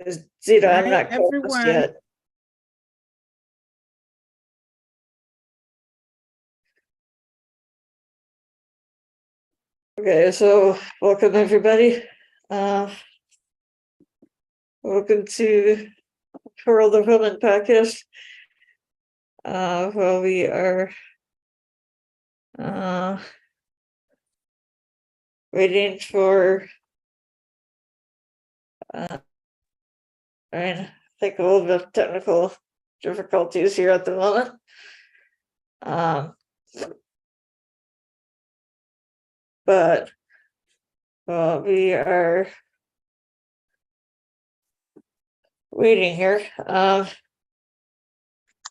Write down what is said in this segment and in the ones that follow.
Zita, I'm Hi, not co-host everyone. yet. Okay, so welcome everybody. Welcome to World of Women podcast. Well, we are waiting for I think a little bit of technical difficulties here at the moment. But we are waiting here.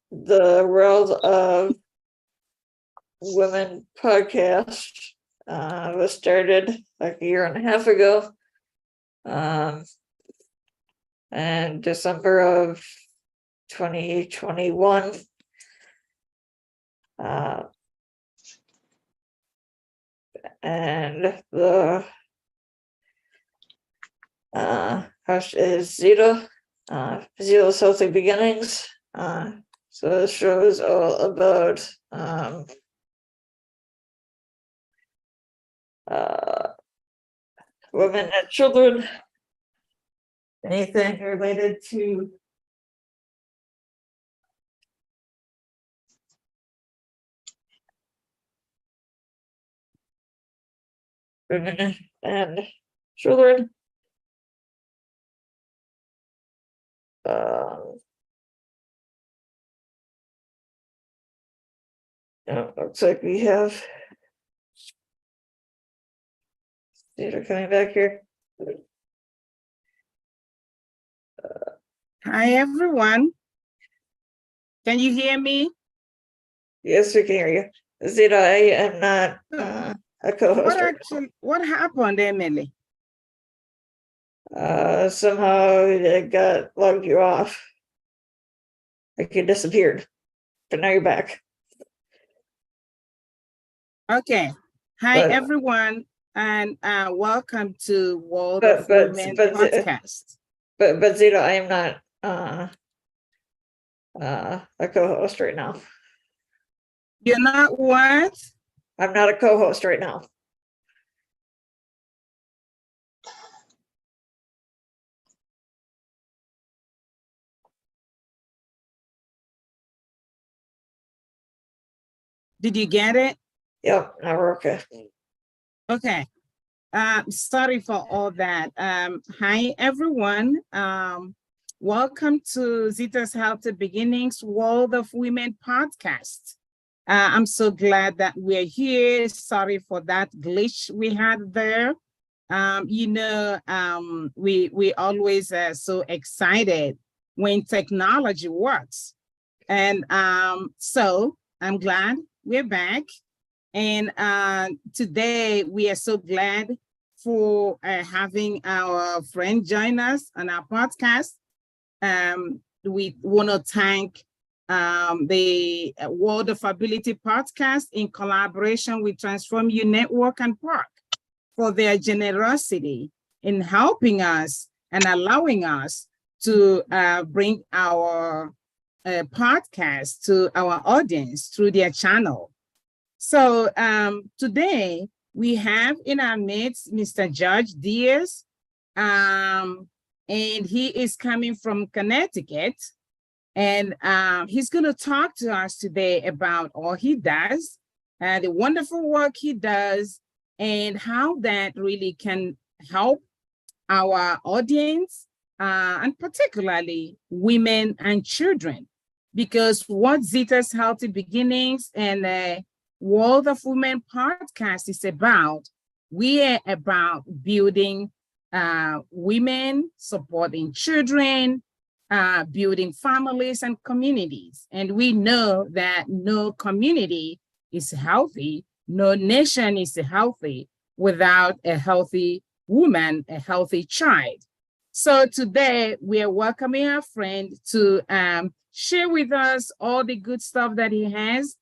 The World of Women podcast was started like a year and a half ago. And December of 2021. And the host is Zita, Zita's Healthy Beginnings. So the show is all about women and children, anything related to women and children. Looks like we have Zita coming back here. Hi, everyone. Can you hear me? Yes, we can hear you. Zita, I am not a co-host. What happened, Emily? Somehow it got logged you off. Like you disappeared, but now you're back. Okay. Hi, everyone, and welcome to World of Women podcast. But Zita, I am not a co-host right now. You're not what? I'm not a co-host right now. Did you get it? Yep, now we're okay. Okay. Sorry for all that. Hi, everyone. Welcome to Zita's Healthy Beginnings World of Women podcast. I'm so glad that we're here. Sorry for that glitch we had there. We always are so excited when technology works. And so I'm glad we're back. And today we are so glad for having our friend join us on our podcast. We want to thank the World of Ability podcast in collaboration with Transform You Network and Park for their generosity in helping us and allowing us to bring our podcast to our audience through their channel. So today we have in our midst Mr. George Diaz, and he is coming from Connecticut, and he's going to talk to us today about all he does, the wonderful work he does, and how that really can help our audience, and particularly women and children, because what Zita's Healthy Beginnings and World of Women podcast is about, we are about building women, supporting children, building families and communities. And we know that no community is healthy, no nation is healthy without a healthy woman, a healthy child. So today we are welcoming our friend to share with us all the good stuff that he has.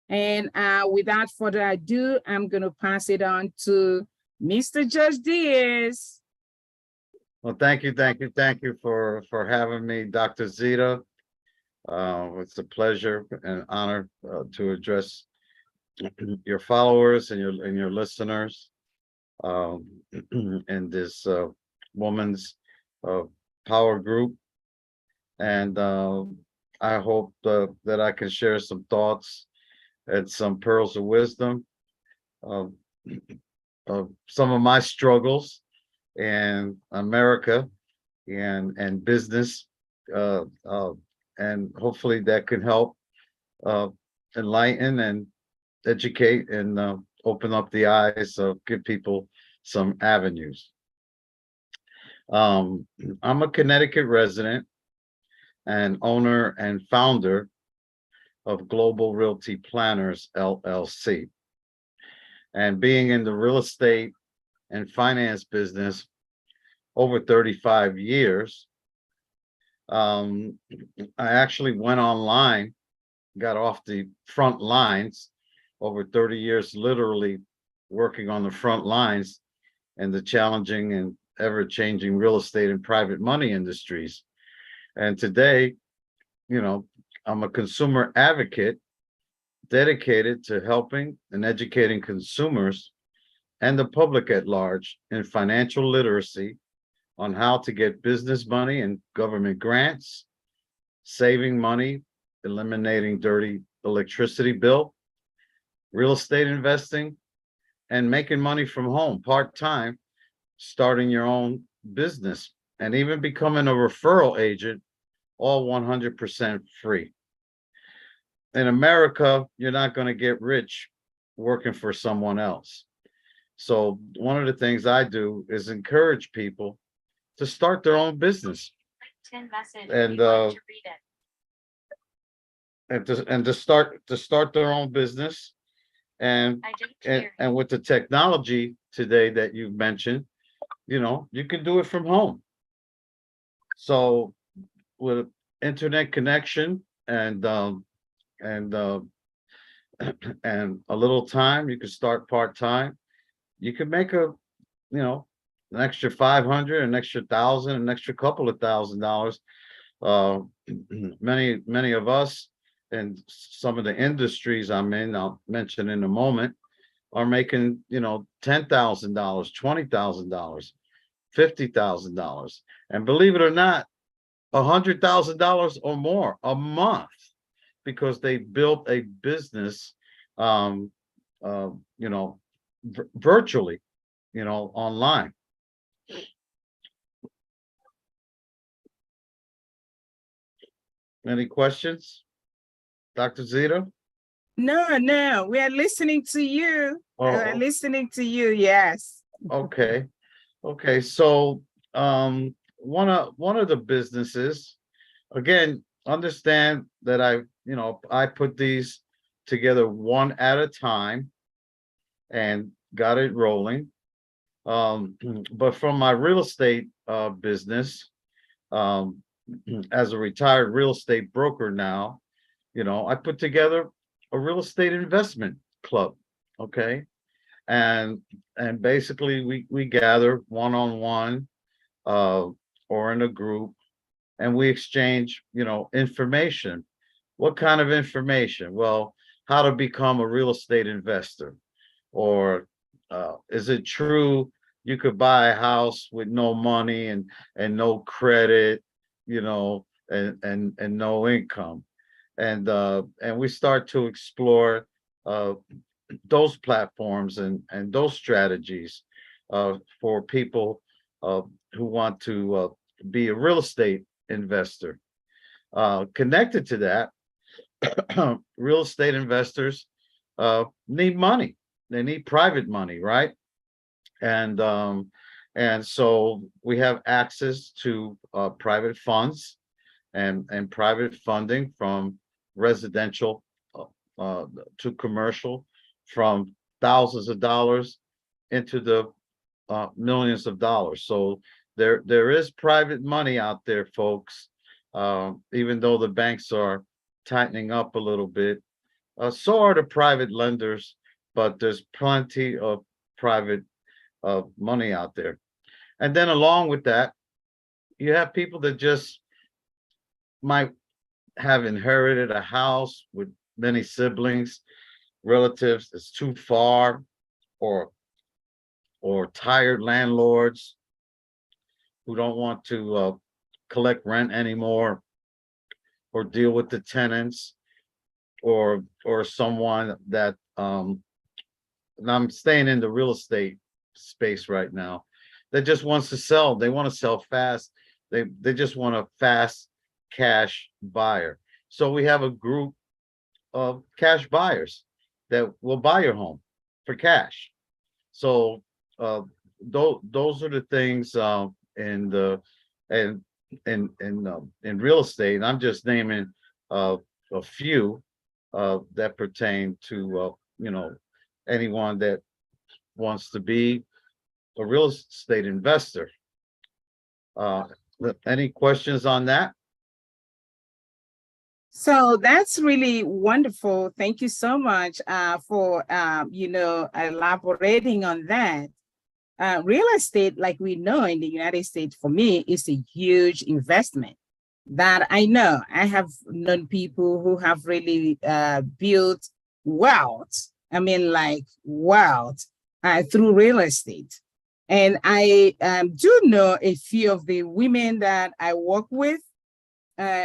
And without further ado, I'm going to pass it on to Mr. George Diaz. Well, thank you for having me, Dr. Zita. It's a pleasure and honor to address your followers and your listeners um, in this woman's uh, power group. And I hope that I can share some thoughts and some pearls of wisdom of, of some of my struggles in America and business, uh, uh, and hopefully that can help uh, enlighten and educate and open up the eyes, so give people some avenues. Um, I'm a Connecticut resident and owner and founder of Global Realty Planners LLC. And being in the real estate and finance business over 35 years, um, I actually went online, got off the front lines over 30 years, literally working on the front lines and the challenging and ever-changing real estate and private money industries. And today, I'm a consumer advocate dedicated to helping and educating consumers and the public at large in financial literacy on how to get business money and government grants, saving money, eliminating dirty electricity bill, real estate investing, and making money from home part-time, starting your own business, and even becoming a referral agent, all 100% free. In America, you're not going to get rich working for someone else. So one of the things I do is encourage people to start their own business and to start their own business. And with the technology today that you've mentioned, you can do it from home. So with internet connection and and a little time, you can start part-time. You can make an extra 500, an extra 1,000, an extra couple of $1,000. Many of us and some of the industries I'm in, I'll mention in a moment, are making, $10,000, $20,000, $50,000. And believe it or not, $100,000 or more a month, because they built a business, virtually, online. Any questions, Dr. Zita? No, we are listening to you. We are Oh, listening to you, yes. okay. So, one of the businesses, again, understand that I put these together one at a time and got it rolling. But from my real estate business, um, as a retired real estate broker now, I put together a real estate investment club. Okay. And basically we gather one-on-one or in a group, and we exchange, information. What kind of information? Well, how to become a real estate investor, or is it true you could buy a house with no money and no credit, and no income? And we start to explore uh, those platforms and those strategies for people who want to be a real estate investor. Connected to that, real estate investors need money. They need private money, right? And so we have access to private funds and private funding, from residential to commercial, from thousands of dollars into the millions of dollars. So there is private money out there, folks. Even though the banks are tightening up a little bit, so are the private lenders, but there's plenty of private money out there. And then along with that, you have people that just might have inherited a house with many siblings, relatives. It's too far, or tired landlords who don't want to collect rent anymore, or deal with the tenants, or someone that and I'm staying in the real estate space right now, that just wants to sell. They want to sell fast. They just want a fast cash buyer. So we have a group of cash buyers that will buy your home for cash. So those are the things in the and in real estate. And I'm just naming a few that pertain to anyone that wants to be a real estate investor. Any questions on that? So that's really wonderful. Thank you so much for elaborating on that. Real estate, like we know in the United States, for me, is a huge investment that I know. I have known people who have really built wealth. I mean, like wealth through real estate. And I do know a few of the women that I work with,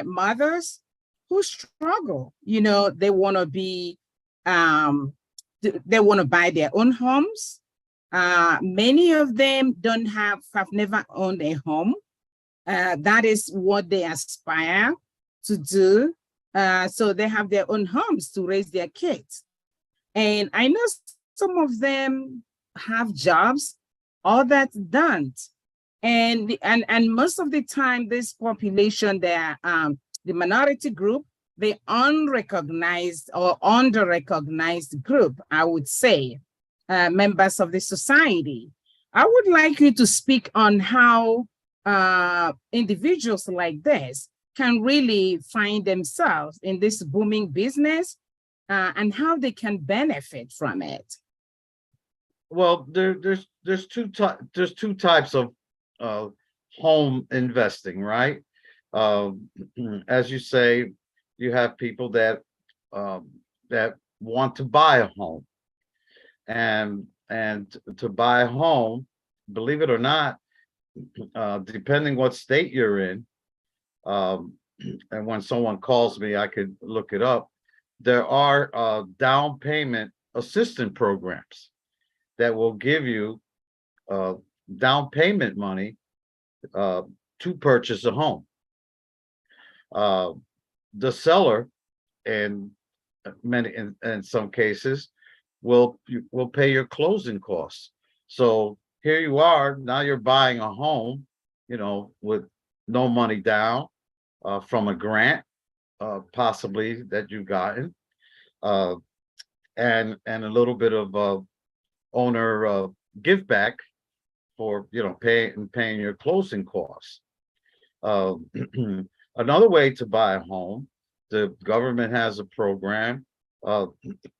mothers who struggle. They want to be, they want to buy their own homes. Many of them have never owned a home. That is what they aspire to do. So they have their own homes to raise their kids. And I know some of them have jobs, others don't. And most of the time, this population, they're the minority group, the unrecognized or under-recognized group, I would say, members of the society. I would like you to speak on how individuals like this can really find themselves in this booming business and how they can benefit from it. Well, there's two types of home investing, right? As you say, you have people that want to buy a home, and to buy a home, believe it or not, depending what state you're in, and when someone calls me, I could look it up. There are down payment assistance programs that will give you down payment money to purchase a home. The seller, in some cases, will pay your closing costs. So here you are, now you're buying a home, with no money down, from a grant, possibly that you've gotten, and a little bit of owner give back for paying your closing costs. Another way to buy a home, the government has a program.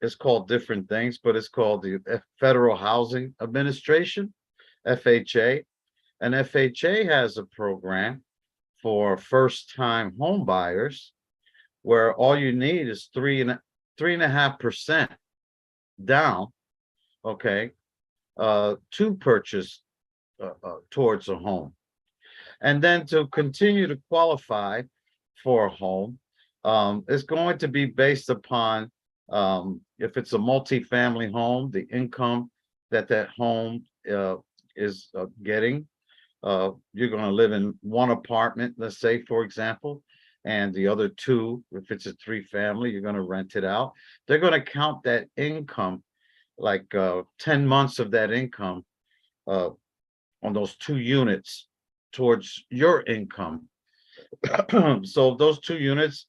It's called different things, but it's called the Federal Housing Administration, FHA. And FHA has a program for first-time home buyers, where all you need is 3.5% down, okay, to purchase towards a home. And then to continue to qualify for a home, it's going to be based upon if it's a multifamily home, the income that home is getting. You're going to live in one apartment, let's say, for example, and the other two, if it's a 3-family, you're going to rent it out. They're going to count that income, like 10 months of that income on those 2 units towards your income. So those 2 units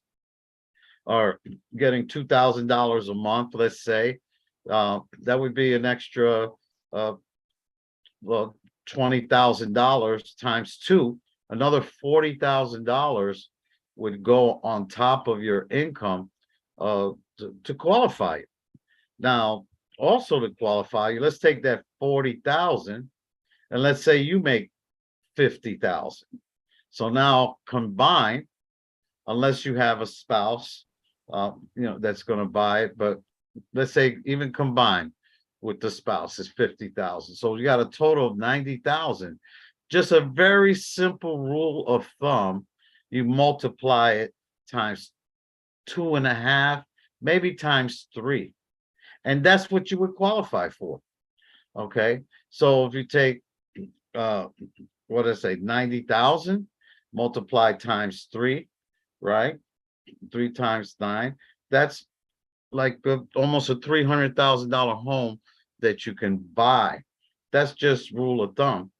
are getting $2,000 a month, let's say, that would be an extra $20,000 times 2, another $40,000 would go on top of your income to qualify. Now, also to qualify, let's take that 40,000 and let's say you make 50,000. So now combined, unless you have a spouse, that's going to buy it, but let's say even combined with the spouse is 50,000. So you got a total of 90,000. Just a very simple rule of thumb. You multiply it times 2.5, maybe times 3. And that's what you would qualify for. Okay. So if you take, what did I say, 90,000 multiplied times 3, right? 3 times 9, that's like almost a $300,000 home that you can buy. That's just rule of thumb.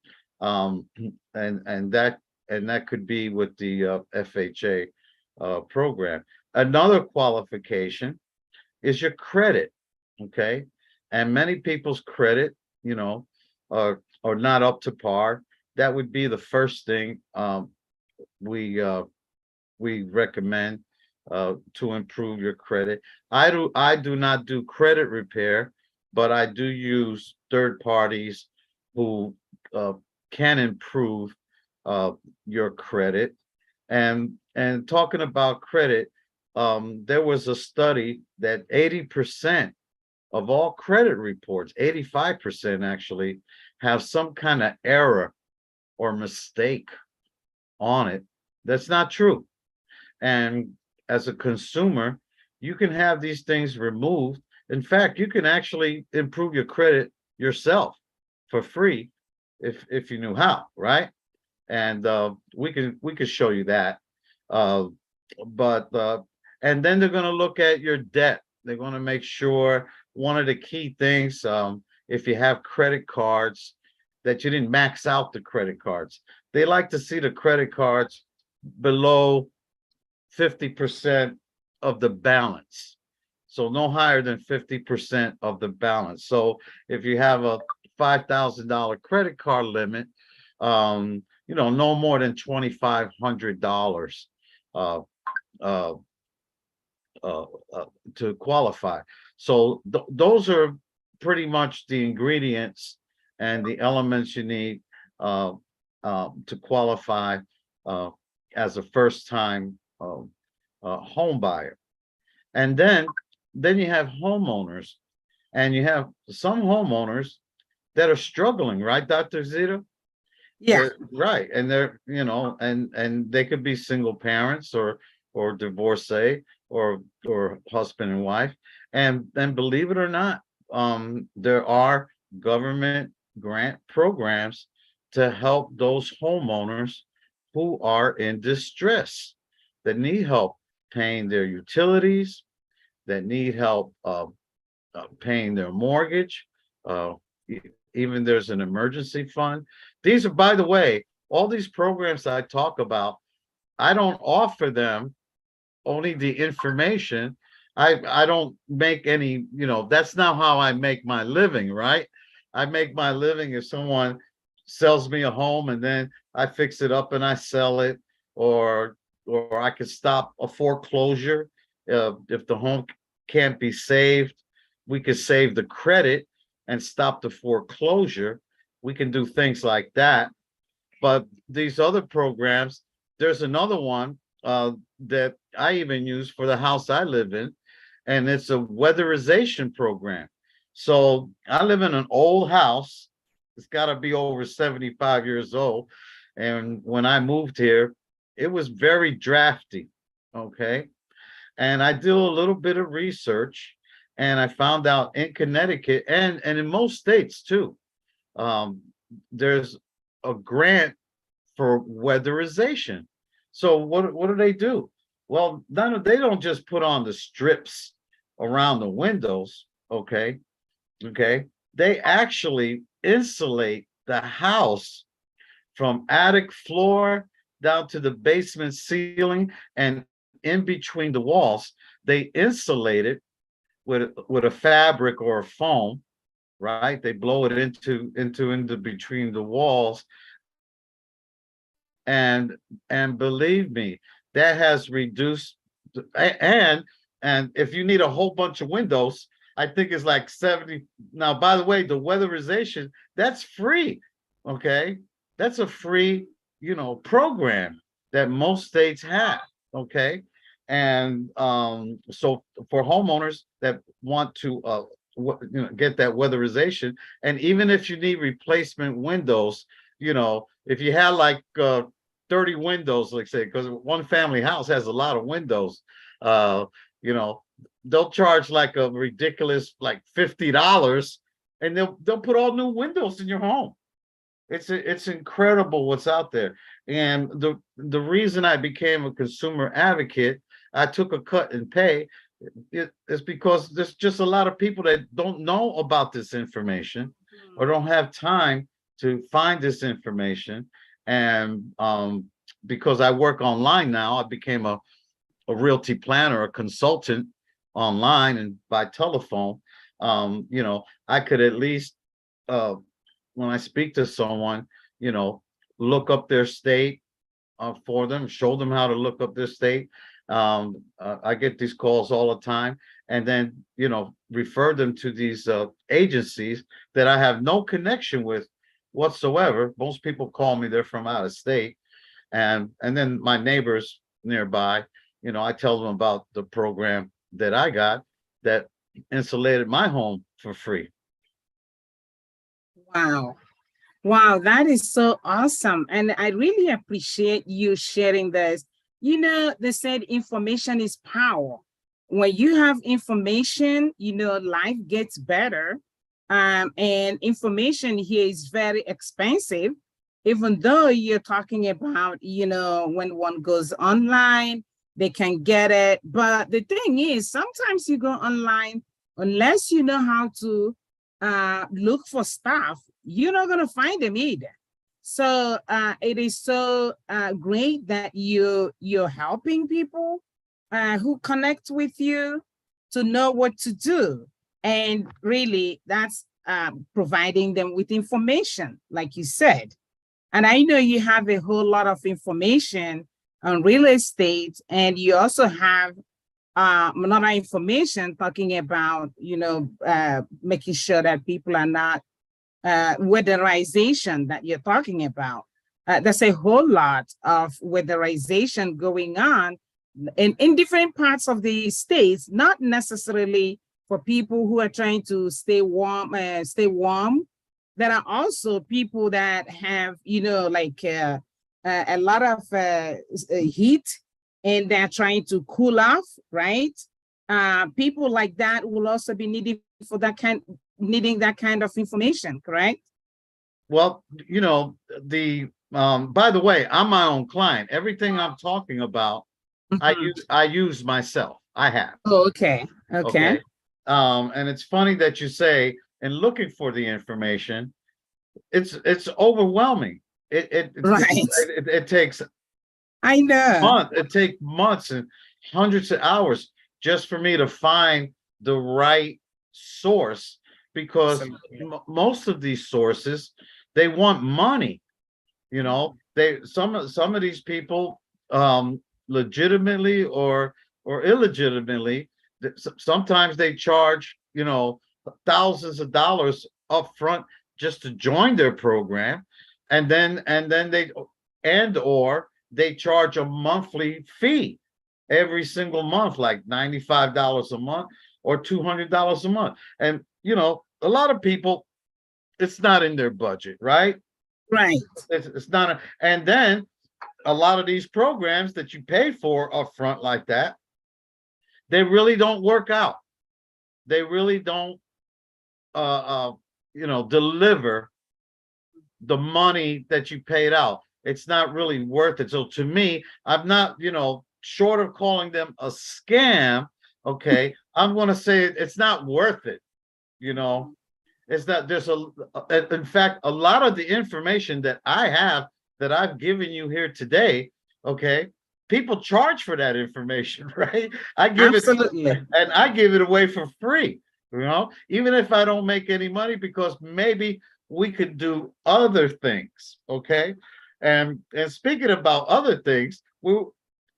And that could be with the FHA program. Another qualification is your credit. Okay. And many people's credit, are not up to par. That would be the first thing we recommend to improve your credit. I do not do credit repair, but I do use third parties who can improve your credit. And talking about credit, there was a study that 80% of all credit reports, 85% actually, have some kind of error or mistake on it. That's not true. And as a consumer, you can have these things removed. In fact, you can actually improve your credit yourself for free if you knew how, right? And we could show you that. But and then they're going to look at your debt. They're going to make sure, one of the key things, if you have credit cards, that you didn't max out the credit cards. They like to see the credit cards below 50% of the balance. So no higher than 50% of the balance. So if you have a $5,000 credit card limit, no more than $2,500 to qualify. So those are pretty much the ingredients and the elements you need to qualify as a first-time home buyer. And then you have homeowners, and you have some homeowners that are struggling, right, Dr. Zita? Yeah. Right. And they're, and they could be single parents or divorcee or husband and wife. And believe it or not, there are government grant programs to help those homeowners who are in distress, that need help paying their utilities, that need help paying their mortgage. Even there's an emergency fund. These are, by the way, all these programs I talk about, I don't offer them only the information. I don't make any, that's not how I make my living, right? I make my living if someone sells me a home and then I fix it up and I sell it, or I could stop a foreclosure. If the home can't be saved, we could save the credit and stop the foreclosure. We can do things like that. But these other programs, there's another one that I even use for the house I live in, and it's a weatherization program. So I live in an old house. It's got to be over 75 years old. And when I moved here, it was very drafty. Okay. And I did a little bit of research, and I found out in Connecticut and in most states too, there's a grant for weatherization. So what do? Well, they don't just put on the strips around the windows. Okay. They actually insulate the house from attic floor down to the basement ceiling, and in between the walls. They insulate it with a fabric or a foam, right? They blow it into between the walls. And believe me, that has reduced. And if you need a whole bunch of windows, I think it's like 70. Now, by the way, the weatherization, that's free. Okay. That's a free program that most states have. Okay. And so for homeowners that want to get that weatherization, and even if you need replacement windows, if you had like 30 windows, like say, because one family house has a lot of windows, you know, they'll charge like a ridiculous like $50, and they'll put all new windows in your home. It's incredible what's out there. And the reason I became a consumer advocate, I took a cut in pay, is because there's just a lot of people that don't know about this information or don't have time to find this information. And because I work online now, I became a realty planner, a consultant online and by telephone. I could at least when I speak to someone, look up their state for them, show them how to look up their state. I get these calls all the time, and then refer them to these agencies that I have no connection with whatsoever. Most people call me, they're from out of state, and then my neighbors nearby, I tell them about the program that I got that insulated my home for free. Wow. Wow, that is so awesome. And I really appreciate you sharing this. They said information is power. When you have information, life gets better. And information here is very expensive, even though you're talking about, when one goes online, they can get it. But the thing is, sometimes you go online, unless you know how to look for stuff, you're not going to find them either. So it is so great that you're helping people who connect with you to know what to do. And really, that's providing them with information, like you said. And I know you have a whole lot of information on real estate, and you also have another information talking about, making sure that people are not weatherization that you're talking about. There's a whole lot of weatherization going on in different parts of the states, not necessarily for people who are trying to stay warm. There are also people that have, a lot of heat, and they're trying to cool off, right? People like that will also be needing that kind of information, correct? Well, by the way, I'm my own client. Everything I'm talking about, I use myself. I have. Oh, okay. Okay. And it's funny that you say, in looking for the information, it's overwhelming. It takes, I know, it takes months and hundreds of hours just for me to find the right source, because most of these sources, they want money. Some of these people, legitimately or illegitimately, sometimes they charge thousands of dollars up front just to join their program, and then they charge a monthly fee every single month, like $95 a month or $200 a month. And a lot of people, it's not in their budget, right? Right. It's not. And then a lot of these programs that you pay for up front like that, they really don't work out. They really don't deliver the money that you paid out. It's not really worth it. So to me, I'm not, short of calling them a scam, okay, I'm going to say it's not worth it. It's not. In fact, a lot of the information that I have, that I've given you here today, okay, people charge for that information, right? I give it away for free, even if I don't make any money, because maybe we could do other things, okay? And speaking about other things,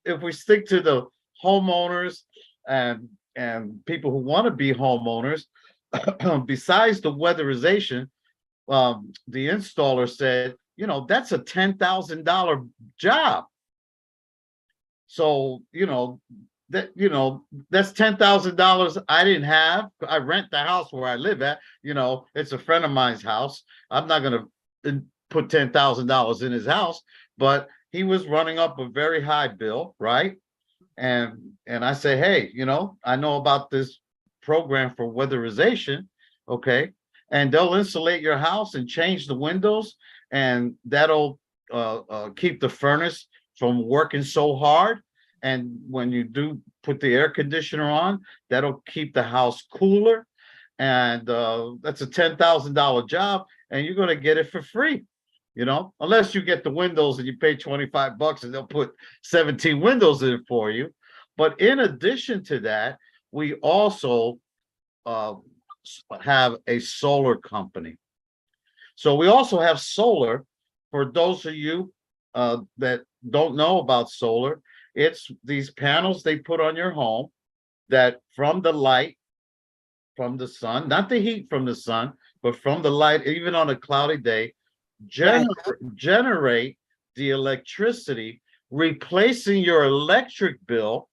if we stick to the homeowners and people who want to be homeowners, besides the weatherization, the installer said, that's a $10,000 job. So, that's $10,000 I didn't have. I rent the house where I live at. It's a friend of mine's house. I'm not going to put $10,000 in his house, but he was running up a very high bill, right? And I say, hey, I know about this program for weatherization, okay? And they'll insulate your house and change the windows, and that'll keep the furnace from working so hard. And when you do put the air conditioner on, that'll keep the house cooler. And that's a $10,000 job, and you're going to get it for free, unless you get the windows and you pay $25 and they'll put 17 windows in for you. But in addition to that, we also have a solar company. So we also have solar. For those of you that don't know about solar, it's these panels they put on your home that from the light from the sun, not the heat from the sun, but from the light, even on a cloudy day, generate the electricity, replacing your electric bill.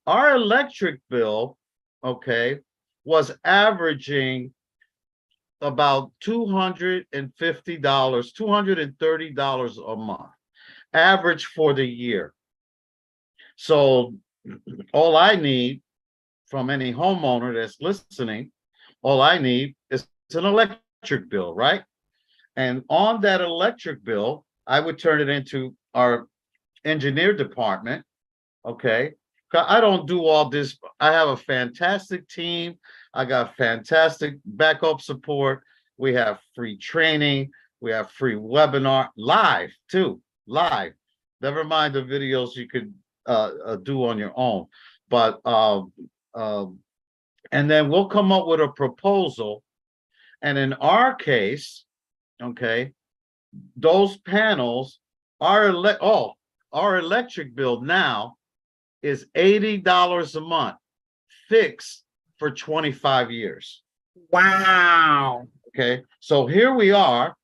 Our electric bill, okay, was averaging about $250, $230 a month, average for the year. So all I need from any homeowner that's listening, all I need is an electric bill, right? And on that electric bill, I would turn it into our engineer department, okay? I don't do all this. I have a fantastic team. I got fantastic backup support. We have free training. We have free webinar, live too, live. Never mind the videos you could do on your own. But and then we'll come up with a proposal. And in our case, okay, those panels, our electric bill now is $80 a month, fixed for 25 years. Wow. Okay, so here we are.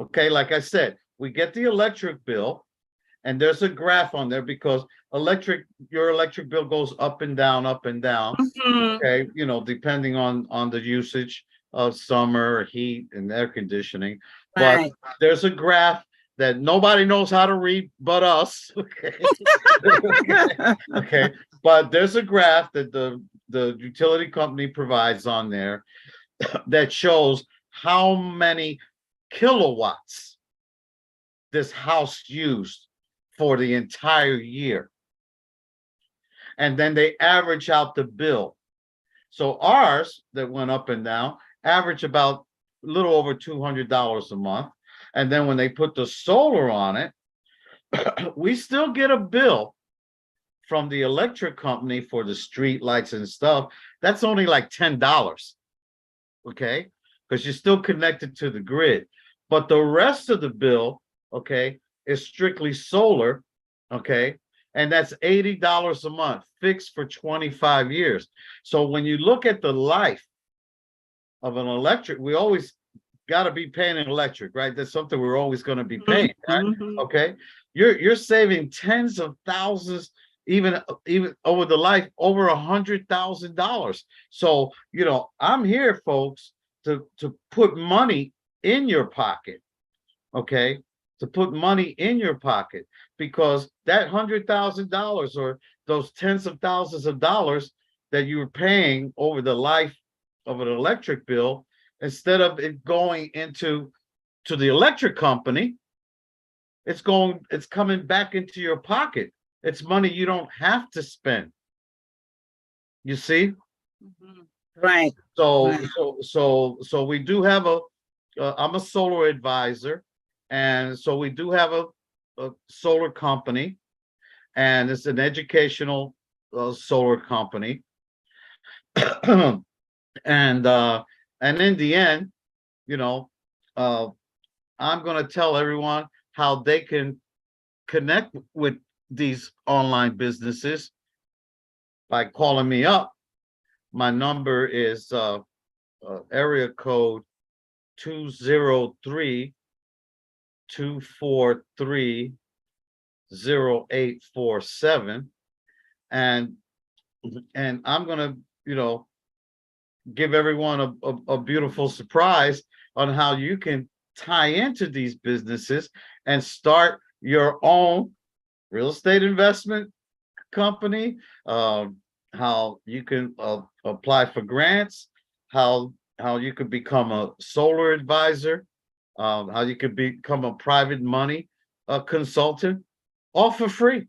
Okay, like I said, we get the electric bill, and there's a graph on there because your electric bill goes up and down, up and down. Mhm. Okay, depending on the usage of summer, heat, and air conditioning. But Right. there's a graph that nobody knows how to read but us. Okay. Okay. But there's a graph that the utility company provides on there that shows how many kilowatts this house used for the entire year. And then they average out the bill. So ours that went up and down average about a little over $200 a month. And then when they put the solar on it, we still get a bill from the electric company for the street lights and stuff. That's only like $10, okay? Because you're still connected to the grid. But the rest of the bill, okay, is strictly solar, okay? And that's $80 a month, fixed for 25 years. So when you look at the life of an electric, we always got to be paying an electric, right? That's something we're always going to be paying, right? Mhm. Okay, you're saving tens of thousands, even over the life, over $100,000. So I'm here, folks, to put money in your pocket, okay? To put money in your pocket, because that $100,000 or those tens of thousands of dollars that you were paying over the life of an electric bill, instead of it going to the electric company, it's coming back into your pocket. It's money you don't have to spend. You see? Mhm. Right. So Right. so we do have I'm a solar advisor, and so we do have a solar company, and it's an educational solar company. And in the end, I'm going to tell everyone how they can connect with these online businesses by calling me up. My number is area code 203 243-0847. And I'm gonna, give everyone a beautiful surprise on how you can tie into these businesses and start your own real estate investment company, how you can apply for grants, how you could become a solar advisor, how you could become a private money consultant, all for free.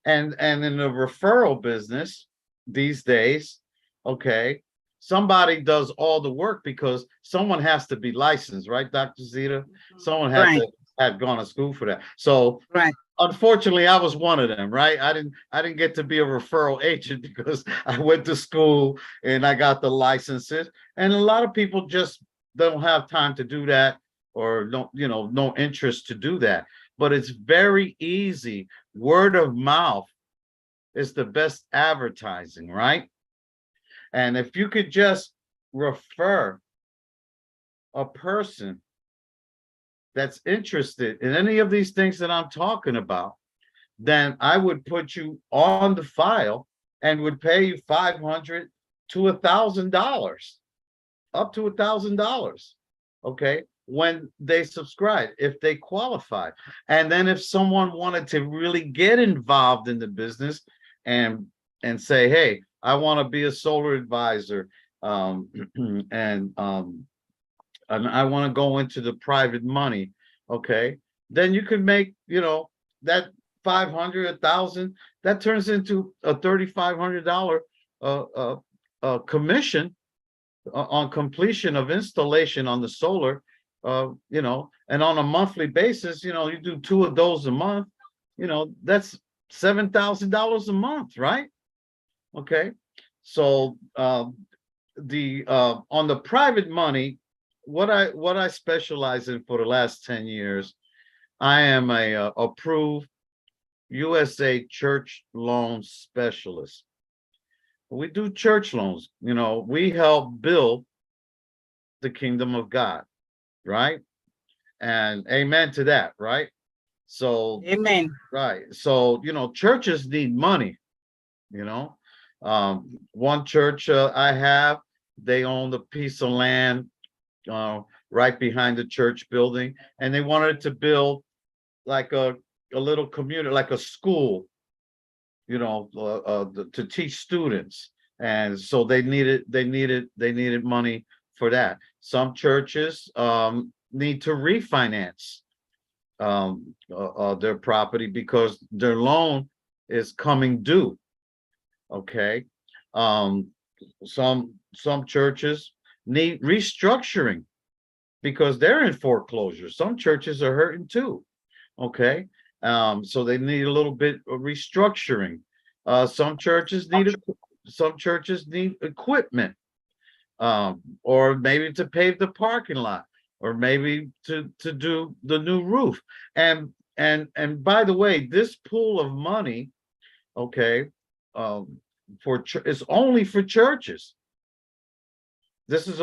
And in the referral business these days, okay, somebody does all the work because someone has to be licensed, right, Dr. Zita? Someone had Right. to have gone to school for that. So Right. unfortunately, I was one of them, right? I didn't get to be a referral agent because I went to school and I got the licenses. And a lot of people just don't have time to do that, or don't, no interest to do that. But it's very easy. Word of mouth is the best advertising, right? And if you could just refer a person that's interested in any of these things that I'm talking about, then I would put you on the file and would pay you $500 to $1,000, up to $1,000. Okay, when they subscribe, if they qualify. And then if someone wanted to really get involved in the business and say, hey, I want to be a solar advisor, and I want to go into the private money, okay, then you can make, that 500, 1,000, that turns into a $3,500 commission on completion of installation on the solar, and on a monthly basis, you do 2 of those a month, that's $7,000 a month, right? Okay, so on the private money, what I specialize in for the last 10 years, I am a approved USA church loan specialist. We do church loans. We help build the kingdom of God, right? And amen to that, right? So, Amen. right. So, churches need money, one church I have, they owned a piece of land right behind the church building, and they wanted to build like a little community, like a school, to teach students. And so they needed money for that. Some churches need to refinance their property because their loan is coming due. Okay, some churches need restructuring because they're in foreclosure. Some churches are hurting too. Okay, so they need a little bit of restructuring. Some churches need equipment, or maybe to pave the parking lot, or maybe to do the new roof. And by the way, this pool of money, okay, it's only for churches. This is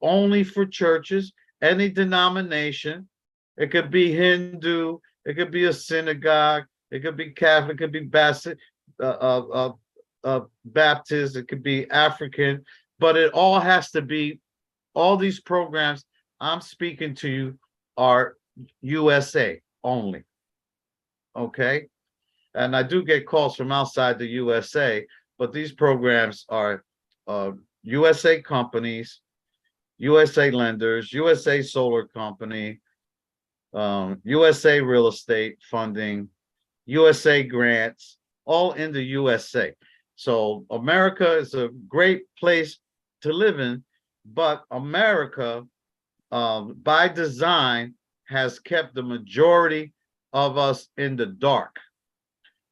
only for churches, any denomination. It could be Hindu, it could be a synagogue, it could be Catholic, it could be Baptist, it could be African, but it all has to be, all these programs I'm speaking to you are USA only. Okay. And I do get calls from outside the USA, but these programs are USA companies, USA lenders, USA Solar Company, USA Real Estate Funding, USA Grants, all in the USA. So America is a great place to live in, but America, by design, has kept the majority of us in the dark.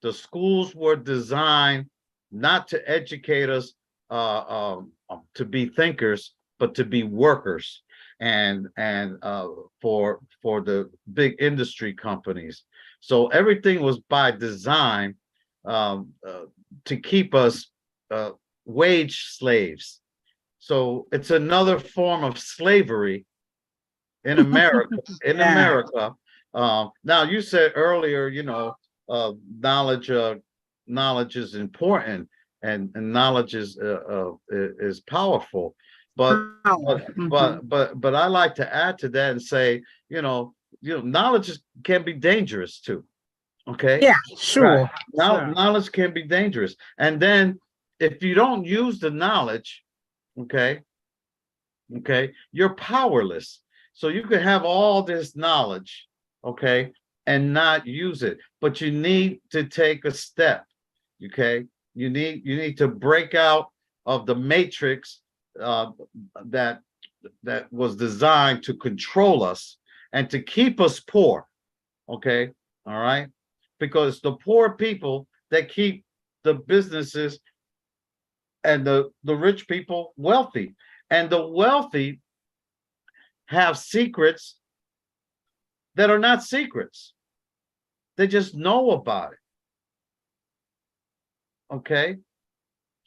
The schools were designed not to educate us to be thinkers, but to be workers, and for the big industry companies. So everything was by design to keep us wage slaves. So it's another form of slavery in America, Yeah. America. Now you said earlier, knowledge, knowledge is important, and knowledge is powerful. But Mhm. but I like to add to that and say, knowledge can be dangerous too. Okay. Yeah, Right. sure. Now, Sure. knowledge can be dangerous. And then if you don't use the knowledge, okay, you're powerless. So you could have all this knowledge, okay, and not use it. But you need to take a step, okay? You need to break out of the matrix uh, that that was designed to control us and to keep us poor, okay? All right? Because the poor people that keep the businesses and the rich people wealthy. And the wealthy have secrets that are not secrets. They just know about it. Okay.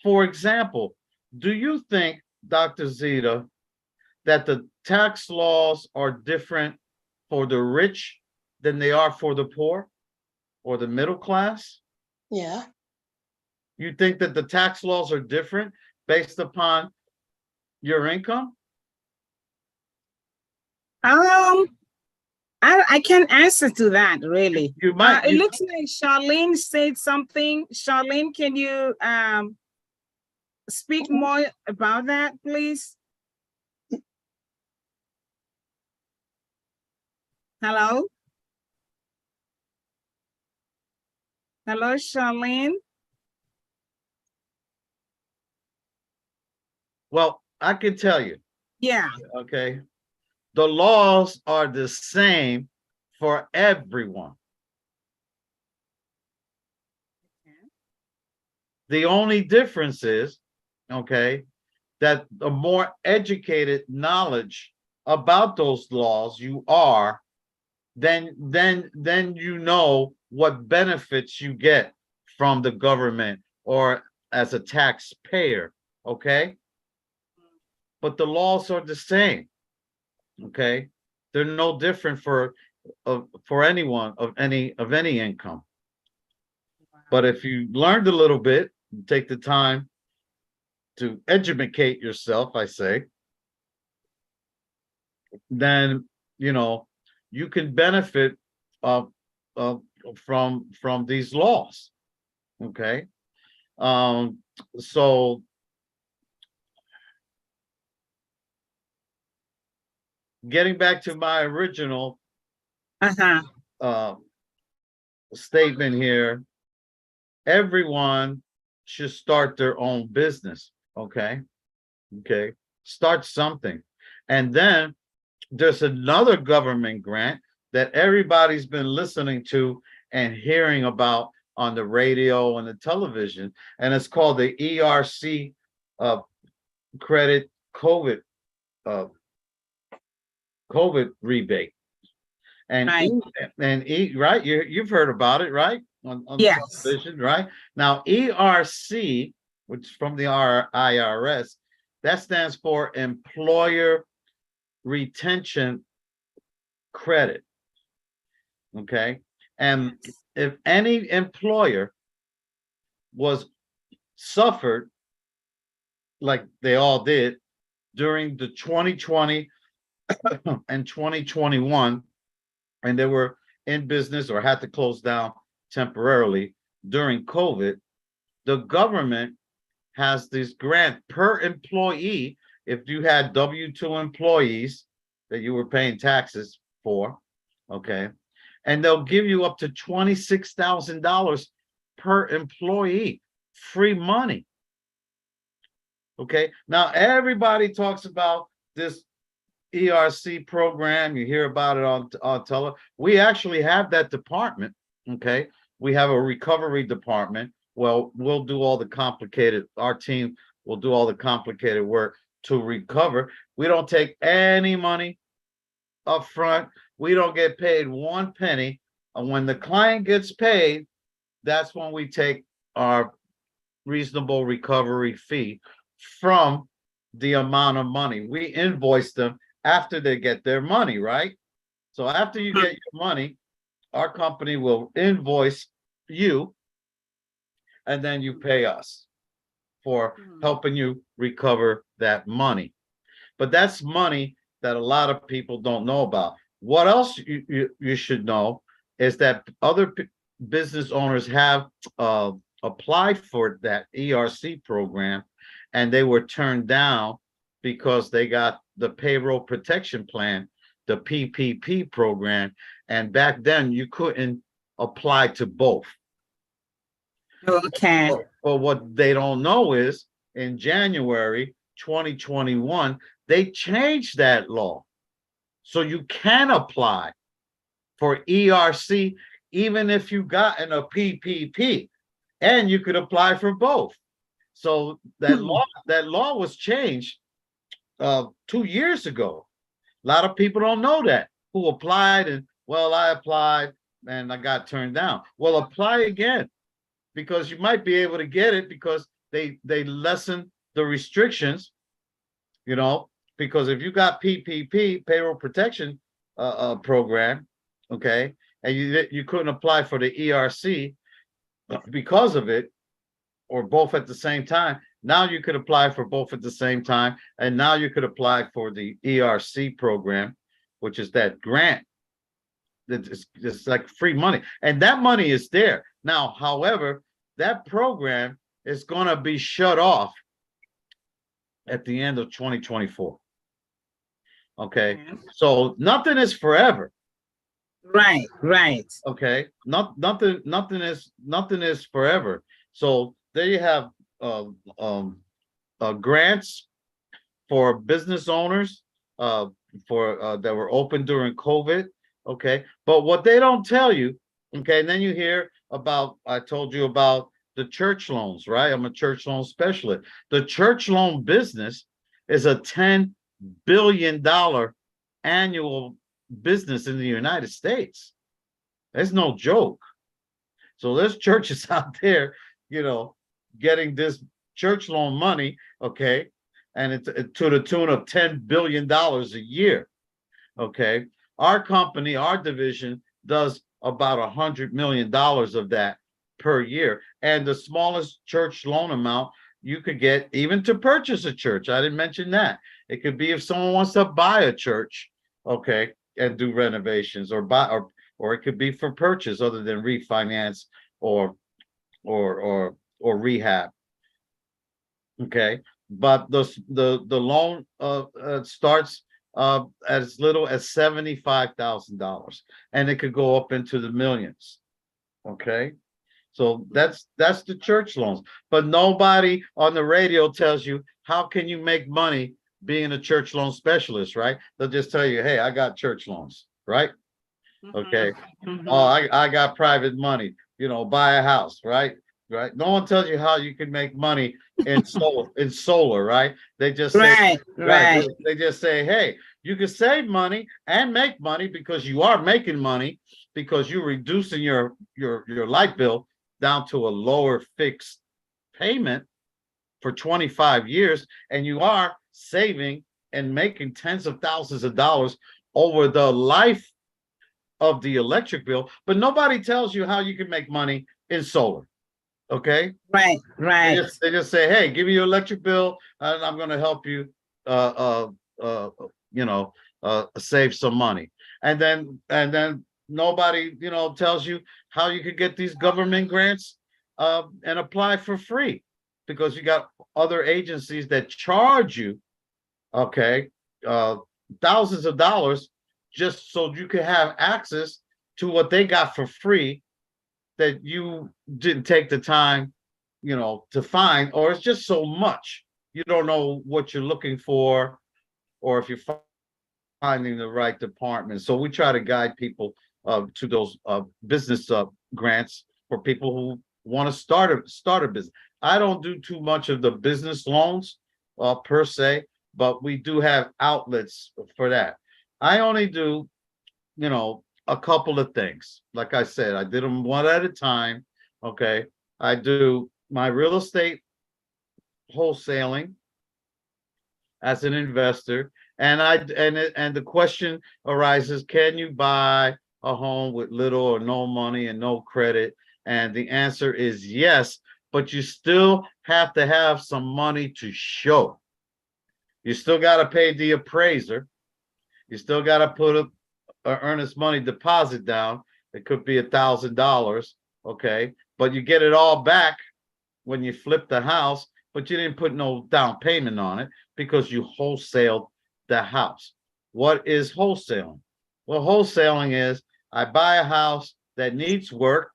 For example, do you think, Dr. Zita, that the tax laws are different for the rich than they are for the poor or the middle class? Yeah. You think that the tax laws are different based upon your income? I can't answer to that really. You might. It looks like Charlene said something. Charlene, can you speak more about that, please? Hello? Hello, Charlene? Well, I can tell you, Yeah. okay, the laws are the same for everyone. The only difference is, okay, that the more educated knowledge about those laws you are, then you know what benefits you get from the government or as a taxpayer, okay? But the laws are the same, okay? They're no different for anyone of any income. But if you learned a little bit, take the time to educate yourself, I say, then you can benefit uh, uh, from these laws. Okay. So getting back to my original statement here, everyone should start their own business. Okay. Start something. And then there's another government grant that everybody's been listening to and hearing about on the radio and the television, and it's called the ERC credit COVID rebate. And right. Right, you've heard about it, right? On Yes. television, right? Now, ERC, which is from the IRS, that stands for Employer Retention Credit. Okay. And if any employer was suffered, like they all did during the 2020 and 2021, and they were in business or had to close down temporarily during COVID, the government has this grant per employee. If you had W-2 employees that you were paying taxes for, okay, and they'll give you up to $26,000 per employee, free money. Okay, now everybody talks about this ERC program. You hear about it on tele. We actually have that department. Okay, we have a recovery department. Well, we'll do all the complicated. Our team will do all the complicated work to recover. We don't take any money up front. We don't get paid one penny. And when the client gets paid, that's when we take our reasonable recovery fee from the amount of money. We invoice them after they get their money, right? So after you get your money, our company will invoice you, and then you pay us for helping you recover that money. But that's money that a lot of people don't know about. What else you should know is that other business owners have applied for that ERC program, and they were turned down because they got the payroll protection plan, the PPP program, and back then you couldn't apply to both. Okay. But what they don't know is in January 2021, they changed that law. So you can apply for ERC even if you gotten a PPP, and you could apply for both. So that law was changed 2 years ago. A lot of people don't know that, who applied and, well, I applied and I got turned down. Well, apply again, because you might be able to get it, because they lessen the restrictions, you know, because if you got PPP, payroll protection program, okay, and you couldn't apply for the ERC because of it, or both at the same time, now you could apply for both at the same time, and now you could apply for the ERC program, which is that grant. It's like free money, and that money is there now. However, that program is going to be shut off at the end of 2024. Okay, so nothing is forever. Right. Okay, nothing is forever. So there you have grants for business owners for that were open during COVID. Okay, but what they don't tell you, okay, and then you hear about, I told you about the church loans, right? I'm a church loan specialist. The church loan business is a $10 billion annual business in the United States. That's no joke. So there's churches out there, you know, getting this church loan money, okay, and it's to the tune of $10 billion a year. Okay, our company, our division, does about $100 million of that per year, and the smallest church loan amount you could get, even to purchase a church, I didn't mention that. It could be if someone wants to buy a church, okay, and do renovations, or buy, or it could be for purchase other than refinance or rehab. Okay, but the loan starts as little as $75,000, and it could go up into the millions. Okay, so that's the church loans. But nobody on the radio tells you, how can you make money being a church loan specialist, right? They'll just tell you, hey, I got church loans, right? Okay. Oh, I got private money, you know, buy a house, right? Right. No one tells you how you can make money in solar, right? They just say, right. They just say, hey, you can save money and make money, because you are making money, because you're reducing your light bill down to a lower fixed payment for 25 years, and you are saving and making tens of thousands of dollars over the life of the electric bill. But nobody tells you how you can make money in solar. Okay, right. They just say, hey, give me your electric bill, and I'm going to help you save some money. And then nobody, you know, tells you how you could get these government grants and apply for free, because you got other agencies that charge you, okay, thousands of dollars just so you can have access to what they got for free, that you didn't take the time, you know, to find, or it's just so much. You don't know what you're looking for, or if you're finding the right department. So we try to guide people to those business grants for people who want to start a business. I don't do too much of the business loans per se, but we do have outlets for that. I only do, you know, a couple of things. Like I said, I did them one at a time. Okay. I do my real estate wholesaling as an investor, And the question arises, can you buy a home with little or no money and no credit? And the answer is yes, but you still have to have some money to show. You still got to pay the appraiser. You still got to put a earnest money deposit down. It could be $1,000, okay? But you get it all back when you flip the house, but you didn't put no down payment on it because you wholesaled the house. What is wholesaling? Well, wholesaling is I buy a house that needs work.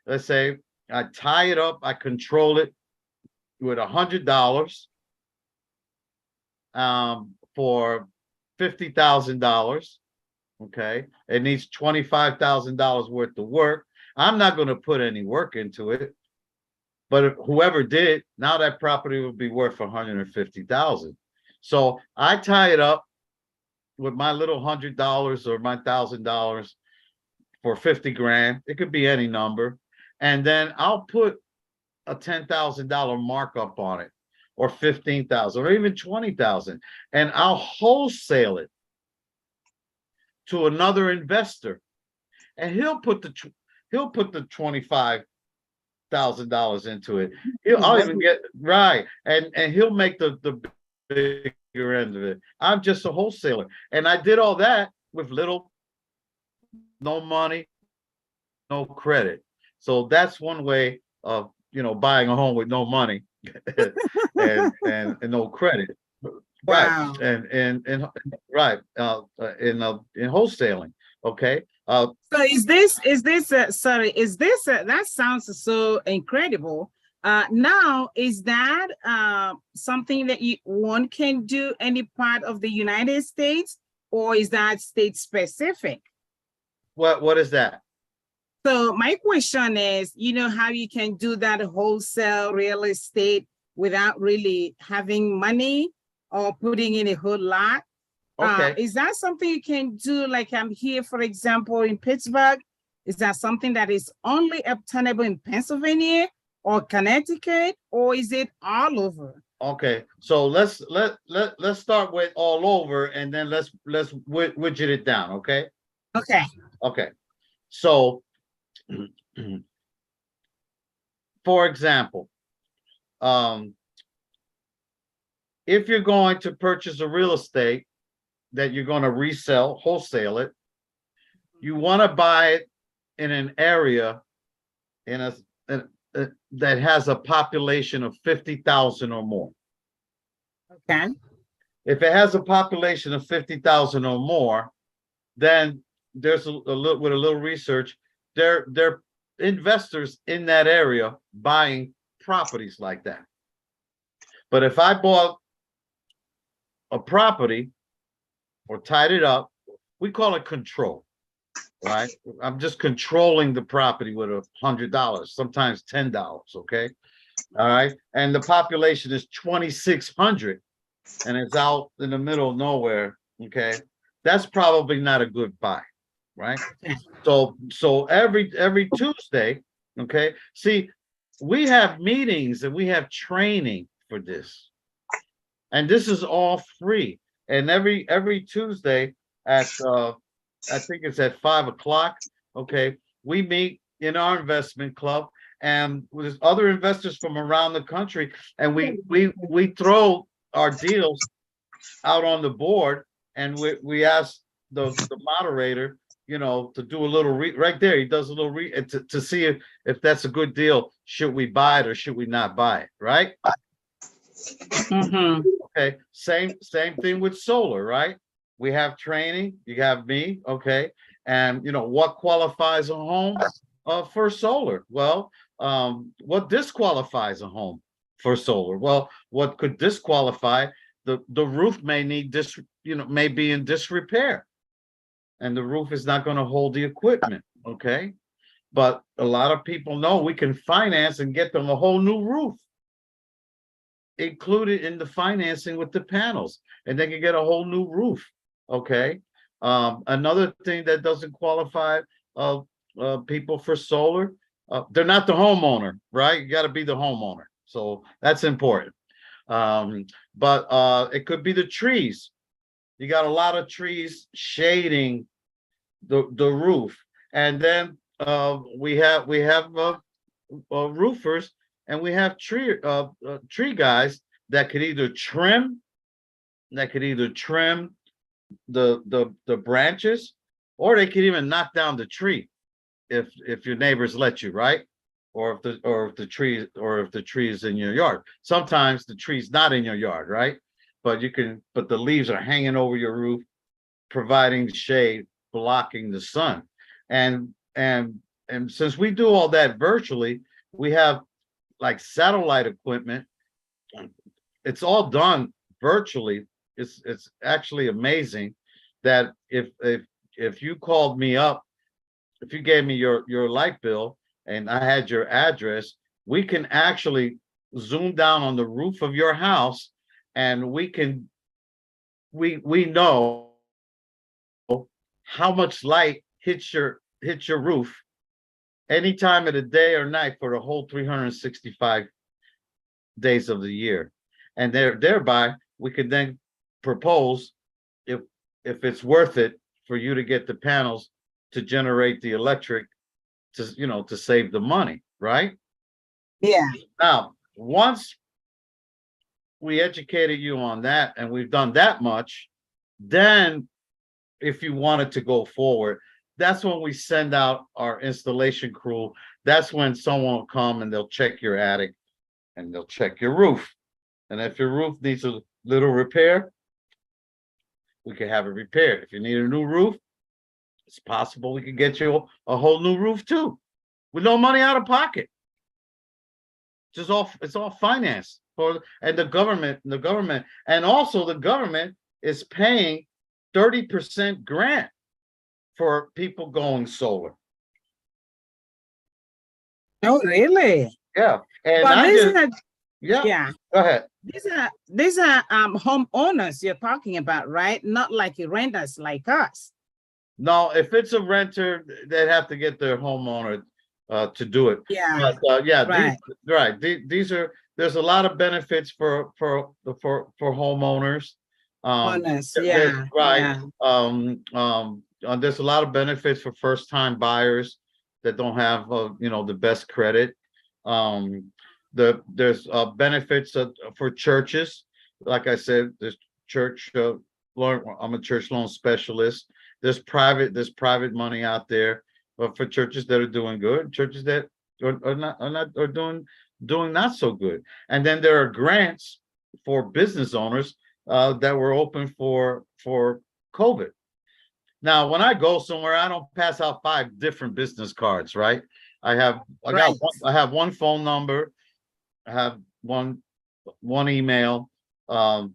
Let's say I tie it up, I control it with $100 for $50,000. Okay, it needs $25,000 worth of work. I'm not going to put any work into it, but whoever did, now that property will be worth $150,000. So I tie it up with my little $100 or my $1,000 for 50 grand. It could be any number, and then I'll put a $10,000 markup on it, or 15,000, or even 20,000, and I'll wholesale it to another investor, and he'll put the $25,000 into it. I'll even get right, and he'll make the bigger end of it. I'm just a wholesaler, and I did all that with little, no money, no credit. So that's one way of buying a home with no money and no credit. Wow. Right, and right, in wholesaling, okay. So that sounds so incredible. Now, is that something that one can do any part of the United States, or is that state specific? What is that? So my question is, how you can do that wholesale real estate without really having money or putting in a whole lot? Okay. Is that something you can do? Like I'm here, for example, in Pittsburgh. Is that something that is only obtainable in Pennsylvania or Connecticut, or is it all over? Okay, so let's start with all over, and then let's widget it down. Okay. Okay. Okay. So, for example, if you're going to purchase a real estate that you're going to resell, wholesale it, you want to buy it in an area that has a population of 50,000 or more. Okay. If it has a population of 50,000 or more, then there's a little research. There are investors in that area buying properties like that. But if I bought a property or tied it up, we call it control, right? I'm just controlling the property with $100, sometimes $10, okay? All right, and the population is 2,600, and it's out in the middle of nowhere, okay? That's probably not a good buy, right? So every Tuesday, okay? See, we have meetings and we have training for this, and this is all free. And every Tuesday at I think it's at 5 o'clock, okay, we meet in our investment club and with other investors from around the country, and we throw our deals out on the board, and we ask the moderator, to do a little right there. He does a little to see if that's a good deal. Should we buy it or should we not buy it? Right. Mm-hmm. Okay. Same thing with solar, right? We have training. You have me, okay? And what qualifies a home for solar? Well, what disqualifies a home for solar? Well, what could disqualify the roof may need may be in disrepair, and the roof is not going to hold the equipment, okay? But a lot of people know we can finance and get them a whole new roof included in the financing with the panels, and they can get a whole new roof, okay? Another thing that doesn't qualify people for solar, they're not the homeowner, right? You got to be the homeowner, so that's important. But it could be the trees. You got a lot of trees shading the roof. And then we have roofers, and we have tree guys that could either trim the branches, or they could even knock down the tree if your neighbors let you, right? Or if the tree is in your yard. Sometimes the tree's not in your yard, right? But the leaves are hanging over your roof, providing shade, blocking the sun. And since we do all that virtually, we have like satellite equipment. It's all done virtually. It's actually amazing that if you called me up, if you gave me your light bill and I had your address, we can actually zoom down on the roof of your house, and we know how much light hits your roof any time of the day or night for the whole 365 days of the year. And thereby we could then propose if it's worth it for you to get the panels to generate the electric to save the money, right? Yeah. Now, once we educated you on that and we've done that much, then if you wanted to go forward, that's when we send out our installation crew. That's when someone will come and they'll check your attic and they'll check your roof. And if your roof needs a little repair, we can have it repaired. If you need a new roof, it's possible we can get you a whole new roof too, with no money out of pocket. It's all financed and the government, and also the government is paying 30% grant for people going solar. Oh, really? Yeah. And But yeah. Go ahead. These are homeowners you're talking about, right? Not like renters like us. No, if it's a renter, they'd have to get their homeowner to do it. Yeah. But yeah, Right. There's a lot of benefits for homeowners. Honest. There's- Yeah. right. Yeah. There's a lot of benefits for first-time buyers that don't have the best credit. There's benefits for churches. Like I said, there's church loan. I'm a church loan specialist. There's private money out there, but for churches that are doing good, churches that are doing not so good. And then there are grants for business owners that were open for COVID. Now, when I go somewhere, I don't pass out 5 different business cards, right? I have one phone number, I have one email, and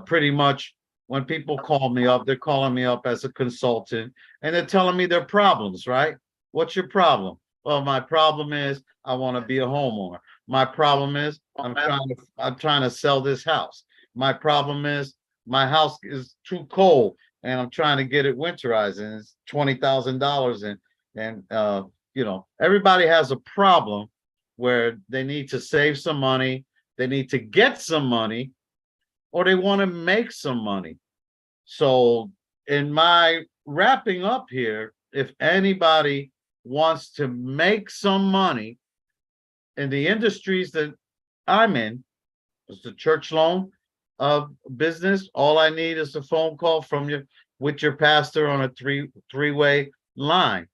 pretty much when people call me up, they're calling me up as a consultant and they're telling me their problems, right? What's your problem? Well, my problem is I want to be a homeowner. My problem is I'm trying to sell this house. My problem is my house is too cold and I'm trying to get it winterized and it's $20,000 and everybody has a problem where they need to save some money, they need to get some money, or they want to make some money. So in my wrapping up here, if anybody wants to make some money in the industries that I'm in, it's the church loan business, all I need is a phone call from you with your pastor on a three-way line.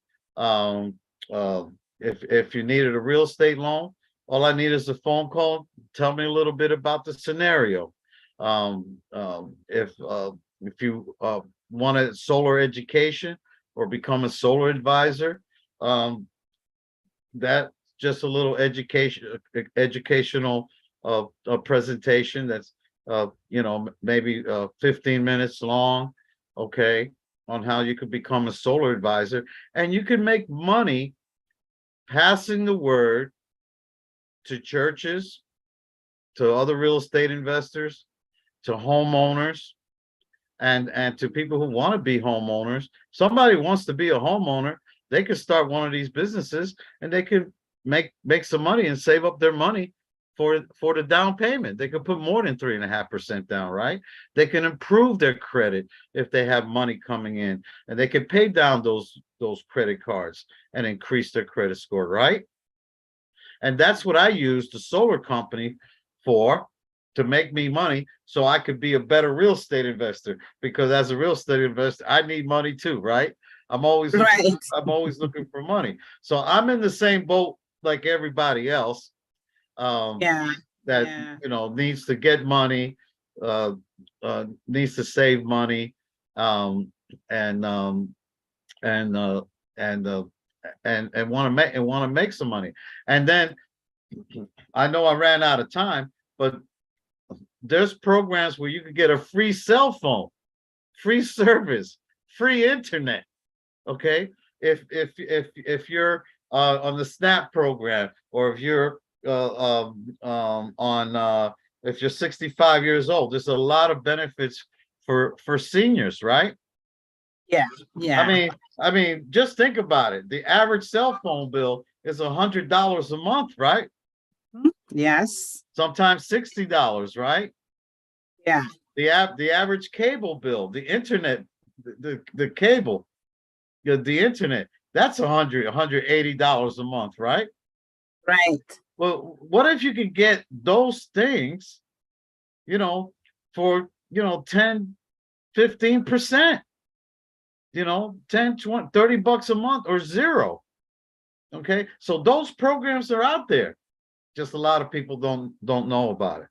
If you needed a real estate loan, all I need is a phone call. Tell me a little bit about the scenario. If you wanted solar education or become a solar advisor, that's just a little educational presentation that's maybe 15 minutes long, okay, on how you could become a solar advisor, and you can make money passing the word to churches, to other real estate investors, to homeowners, and to people who want to be homeowners. Somebody wants to be a homeowner, they could start one of these businesses and they could make some money and save up their money for the down payment. They could put more than 3.5% down, right? They can improve their credit if they have money coming in, and they can pay down those credit cards and increase their credit score, right? And that's what I use the solar company for, to make me money so I could be a better real estate investor. Because as a real estate investor, I need money too, right? I'm always Right. looking for money. So I'm in the same boat like everybody else. Yeah. That Yeah. needs to get money, needs to save money, and and uh, and want to make some money. And then I know I ran out of time, but there's programs where you can get a free cell phone, free service, free internet. Okay, if you're on the SNAP program, or if you're on if you're 65 years old, there's a lot of benefits for seniors, right? Yeah. Yeah. I mean, just think about it. The average cell phone bill is $100 a month, right? Yes. Sometimes $60, right? Yeah. The average cable bill, the internet, the cable, the internet, that's $180 a month, right? Right. Well, what if you could get those things, for 10, 15%, 10, 20, $30 a month, or zero. Okay, so those programs are out there. Just a lot of people don't know about it.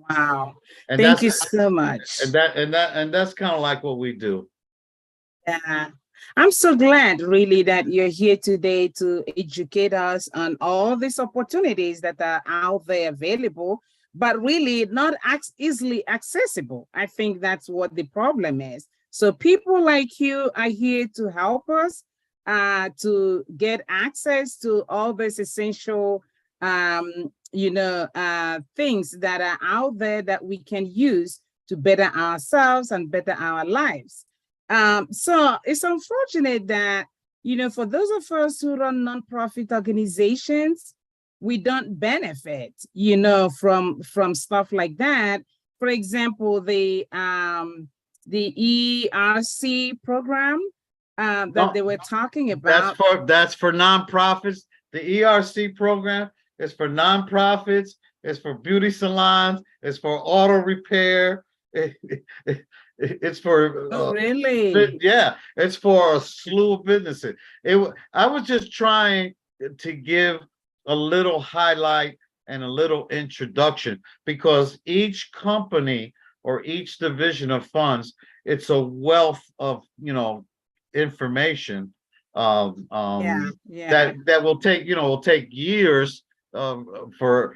Wow. And Thank you so much. and that's kind of like what we do. Yeah. I'm so glad really that you're here today to educate us on all these opportunities that are out there available, but really not easily accessible. I think that's what the problem is. So people like you are here to help us to get access to all these essential things that are out there that we can use to better ourselves and better our lives. So it's unfortunate that, for those of us who run nonprofit organizations, we don't benefit, from stuff like that. For example, the ERC program that they were talking about. That's for nonprofits. The ERC program is for nonprofits. It's for beauty salons. It's for auto repair. It's for really? Yeah, it's for a slew of businesses. I was just trying to give a little highlight and a little introduction, because each company or each division of funds, it's a wealth of information that will take years for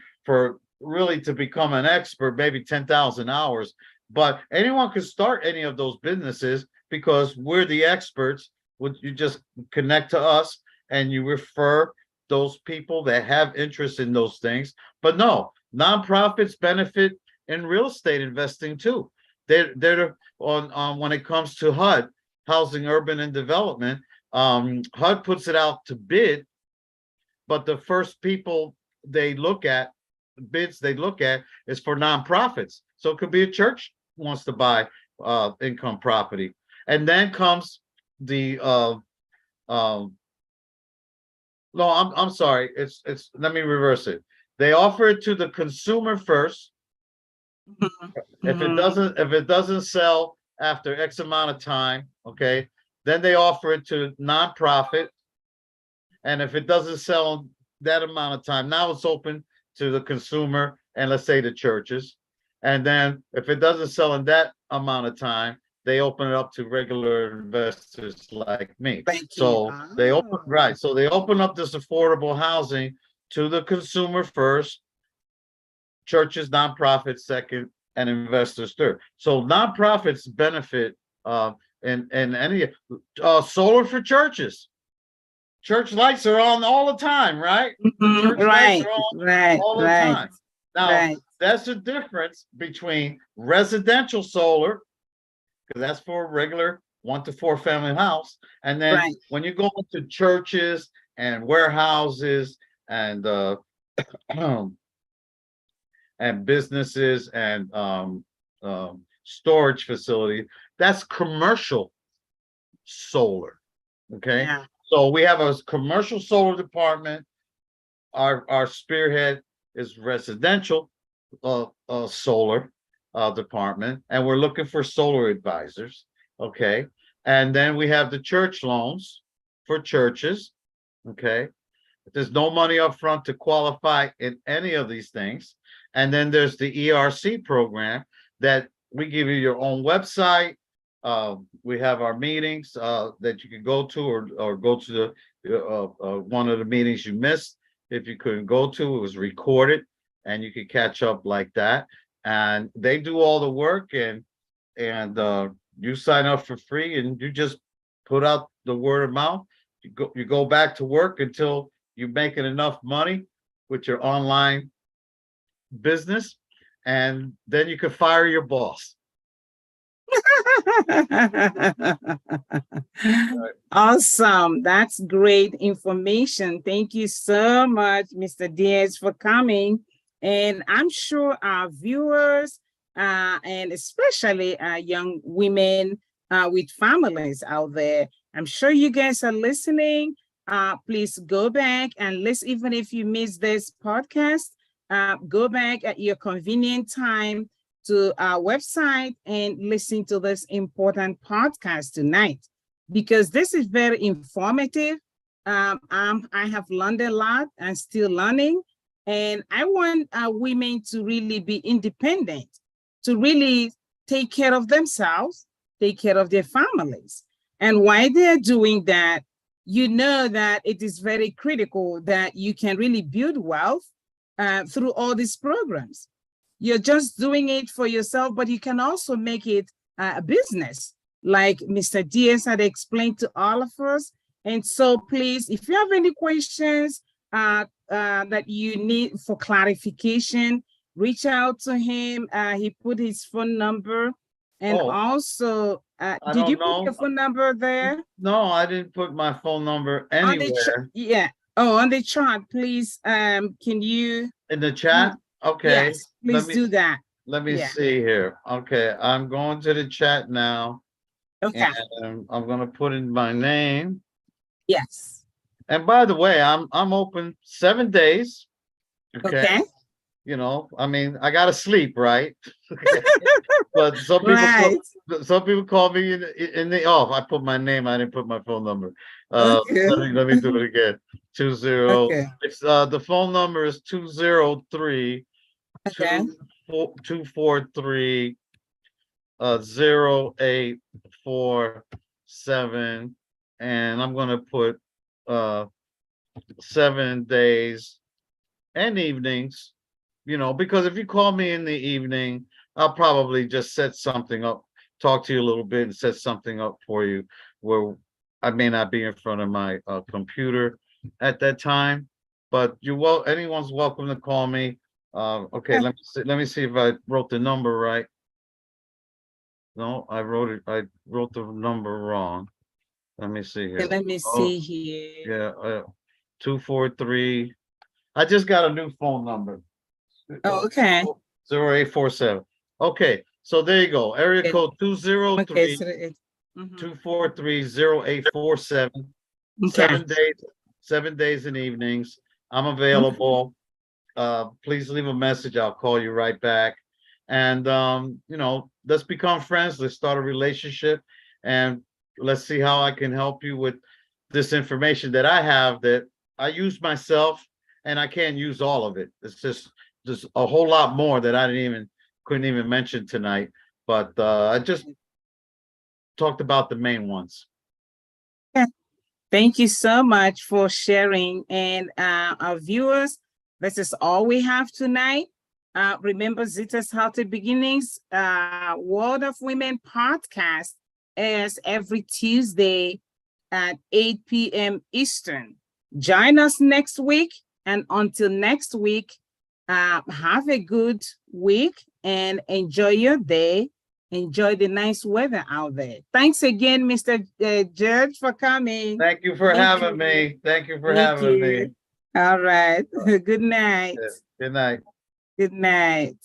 really to become an expert, maybe 10,000 hours. But anyone can start any of those businesses, because we're the experts. You just connect to us and you refer those people that have interest in those things. But no, nonprofits benefit in real estate investing too. They're on when it comes to HUD, Housing, Urban and Development. HUD puts it out to bid, but the first people they look at, bids they look at, is for nonprofits. So it could be a church wants to buy income property, and then comes the no, I'm sorry, it's let me reverse it. They offer it to the consumer first. If it doesn't sell after X amount of time, okay, then they offer it to nonprofit. And if it doesn't sell that amount of time, now it's open to the consumer and, let's say, the churches. And then if it doesn't sell in that amount of time, they open it up to regular investors like me. So they open up this affordable housing to the consumer first, churches, nonprofits second, and investors third. So nonprofits benefit in any solar for churches. Church lights are on all the time, right? Right. All the time. Now, that's the difference between residential solar, because that's for a regular 1 to 4 family house, and then when you go into churches and warehouses and and businesses and storage facility. That's commercial solar. Okay. Yeah. So we have a commercial solar department. Our spearhead is residential solar department, and we're looking for solar advisors. Okay. And then we have the church loans for churches. Okay. There's no money up front to qualify in any of these things. And then there's the ERC program that we give you your own website. We have our meetings that you can go to, or go to the one of the meetings you missed. If you couldn't go to, it was recorded, and you can catch up like that. And they do all the work, and you sign up for free, and you just put out the word of mouth. You go back to work until you're making enough money with your online business, and then you can fire your boss. Awesome. That's great information. Thank you so much, Mr. Diaz, for coming. And I'm sure our viewers, and especially young women with families out there, I'm sure you guys are listening. Please go back and listen. Even if you missed this podcast, go back at your convenient time to our website and listen to this important podcast tonight, because this is very informative. I have learned a lot and still learning, and I want women to really be independent, to really take care of themselves, take care of their families. And while they're doing that, you know that it is very critical that you can really build wealth through all these programs. You're just doing it for yourself, but you can also make it a business, like Mr. Diaz had explained to all of us. And so please, if you have any questions that you need for clarification, reach out to him. He put his phone number. And also, did you put your phone number there? No, I didn't put my phone number anywhere. Yeah. Oh, on the chart, please. Can you? In the chat? Okay. Yes, please do that. Let me see here. Okay, I'm going to the chat now. Okay. And I'm going to put in my name. Yes. And by the way, I'm open 7 days. Okay. You know, I mean, I gotta sleep, right? But some people call me in the I put my name, I didn't put my phone number. Let me do it again. 20. It's the phone number is 203 243 0847, and I'm gonna put 7 days and evenings. You know, because if you call me in the evening, I'll probably just set something up, talk to you a little bit and set something up for you where I may not be in front of my computer at that time, but anyone's welcome to call me. Okay, let me see if I wrote the number right. No, I wrote the number wrong. Let me see here. Let me see here. Yeah, 243. I just got a new phone number. Oh, okay. 0847. Okay, so there you go. Area code 203 243 0847. 7 days and evenings. I'm available. Please leave a message. I'll call you right back. And you know, let's become friends. Let's start a relationship, and let's see how I can help you with this information that I have that I use myself, and I can't use all of it. It's just there's a whole lot more that I couldn't even mention tonight, but I just talked about the main ones. Thank you so much for sharing. And our viewers, this is all we have tonight. Remember, Zita's Healthy Beginnings World of Women podcast airs every Tuesday at 8 p.m. Eastern. Join us next week, and until next week, have a good week and enjoy your day. Enjoy the nice weather out there. Thanks again, Mr. George, for coming. Thank you for having me. Thank you for having me. All right. Good night. Good night. Good night.